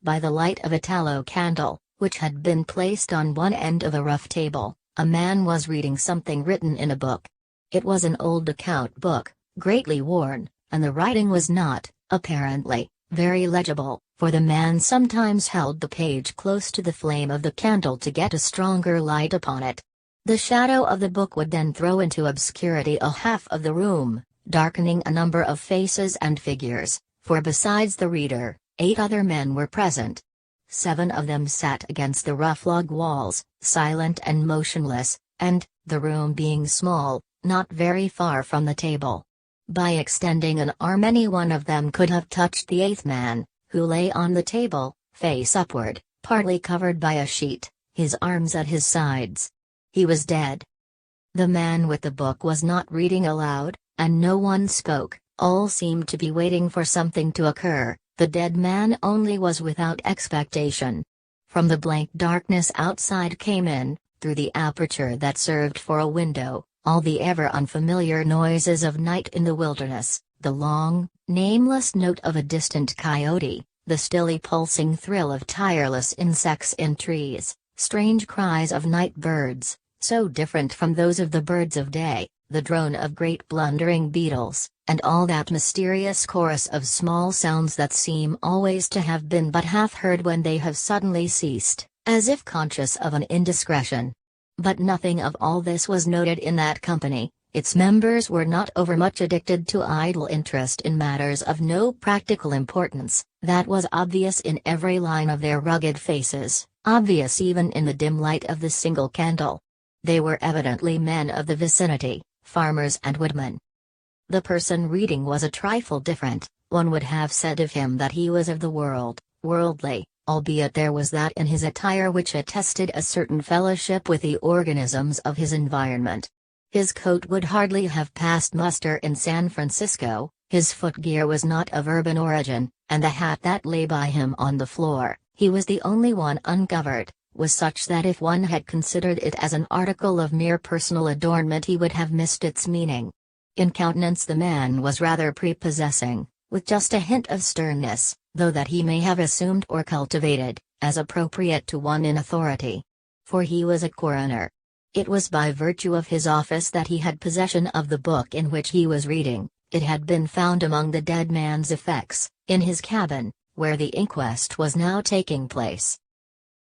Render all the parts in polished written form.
By the light of a tallow candle, which had been placed on one end of a rough table, a man was reading something written in a book. It was an old account book, greatly worn, and the writing was not, apparently, very legible, for the man sometimes held the page close to the flame of the candle to get a stronger light upon it. The shadow of the book would then throw into obscurity a half of the room, darkening a number of faces and figures, for besides the reader, 8 other men were present. 7 of them sat against the rough log walls, silent and motionless, and, the room being small, not very far from the table. By extending an arm any one of them could have touched the 8th man, who lay on the table, face upward, partly covered by a sheet, his arms at his sides. He was dead. The man with the book was not reading aloud, and no one spoke, all seemed to be waiting for something to occur. The dead man only was without expectation. From the blank darkness outside came in, through the aperture that served for a window, all the ever unfamiliar noises of night in the wilderness, the long, nameless note of a distant coyote, the stilly pulsing thrill of tireless insects in trees, strange cries of night birds, so different from those of the birds of day, the drone of great blundering beetles, and all that mysterious chorus of small sounds that seem always to have been but half heard when they have suddenly ceased, as if conscious of an indiscretion. But nothing of all this was noted in that company. Its members were not overmuch addicted to idle interest in matters of no practical importance, that was obvious in every line of their rugged faces, obvious even in the dim light of the single candle. They were evidently men of the vicinity, farmers and woodmen. The person reading was a trifle different. One would have said of him that he was of the world, worldly, albeit there was that in his attire which attested a certain fellowship with the organisms of his environment. His coat would hardly have passed muster in San Francisco, his footgear was not of urban origin, and the hat that lay by him on the floor, he was the only one uncovered, was such that if one had considered it as an article of mere personal adornment he would have missed its meaning. In countenance the man was rather prepossessing, with just a hint of sternness, though that he may have assumed or cultivated, as appropriate to one in authority. For he was a coroner. It was by virtue of his office that he had possession of the book in which he was reading. It had been found among the dead man's effects, in his cabin, where the inquest was now taking place.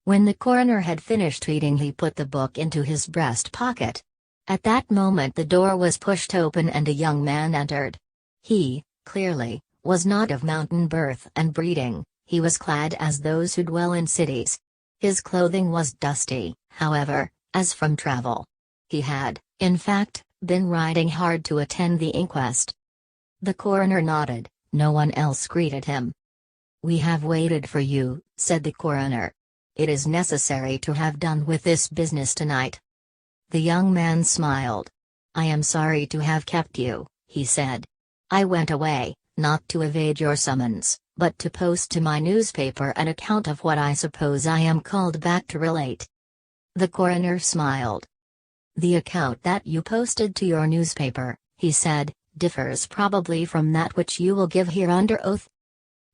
When the coroner had finished reading he put the book into his breast pocket. At that moment the door was pushed open and a young man entered. He, clearly, was not of mountain birth and breeding, he was clad as those who dwell in cities. His clothing was dusty, however, as from travel. He had, in fact, been riding hard to attend the inquest. The coroner nodded, no one else greeted him. "We have waited for you," said the coroner. "It is necessary to have done with this business tonight." The young man smiled. "I am sorry to have kept you," he said. "I went away, not to evade your summons, but to post to my newspaper an account of what I suppose I am called back to relate." The coroner smiled. "The account that you posted to your newspaper," he said, "differs probably from that which you will give here under oath?"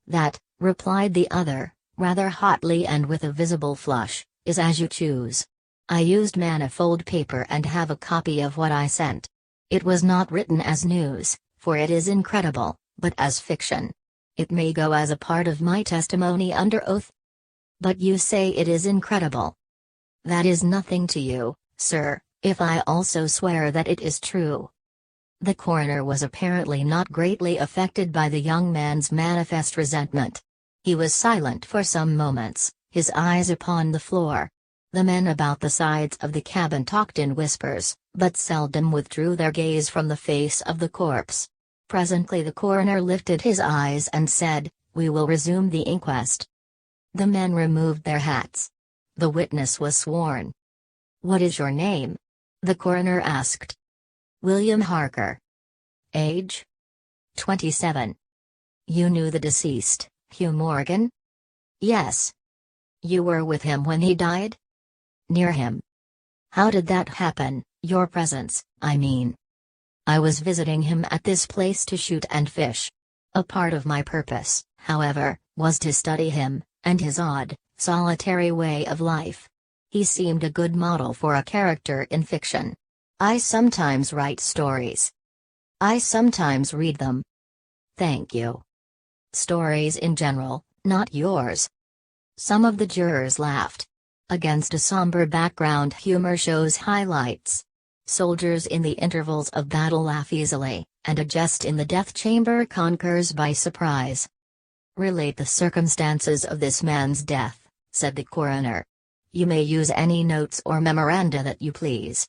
"That," replied the other, rather hotly and with a visible flush, "is as you choose. I used manifold paper and have a copy of what I sent. It was not written as news, for it is incredible, but as fiction. It may go as a part of my testimony under oath." "But you say it is incredible." "That is nothing to you, sir, if I also swear that it is true." The coroner was apparently not greatly affected by the young man's manifest resentment. He was silent for some moments, his eyes upon the floor. The men about the sides of the cabin talked in whispers, but seldom withdrew their gaze from the face of the corpse. Presently the coroner lifted his eyes and said, "We will resume the inquest." The men removed their hats. The witness was sworn. "What is your name?" the coroner asked. "William Harker." "Age?" 27. "You knew the deceased, Hugh Morgan?" "Yes." "You were with him when he died?" "Near him." "How did that happen, your presence, I mean?" "I was visiting him at this place to shoot and fish. A part of my purpose, however, was to study him, and his odd, solitary way of life. He seemed a good model for a character in fiction. I sometimes write stories. I sometimes read them. Thank you. Stories in general, not yours. Some of the jurors laughed. Against a somber background, humor shows highlights. Soldiers in the intervals of battle laugh easily, and a jest in the death chamber conquers by surprise. Relate the circumstances of this man's death, said the coroner. You may use any notes or memoranda that you please.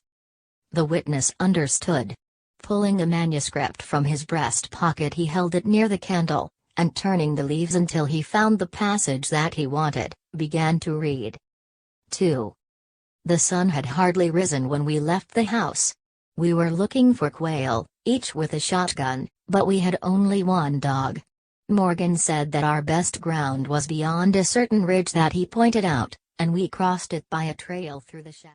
The witness understood. Pulling a manuscript from his breast pocket, he held it near the candle, and turning the leaves until he found the passage that he wanted, began to read. 2. The sun had hardly risen when we left the house. We were looking for quail, each with a shotgun, but we had only one dog. Morgan said that our best ground was beyond a certain ridge that he pointed out, and we crossed it by a trail through the shadows.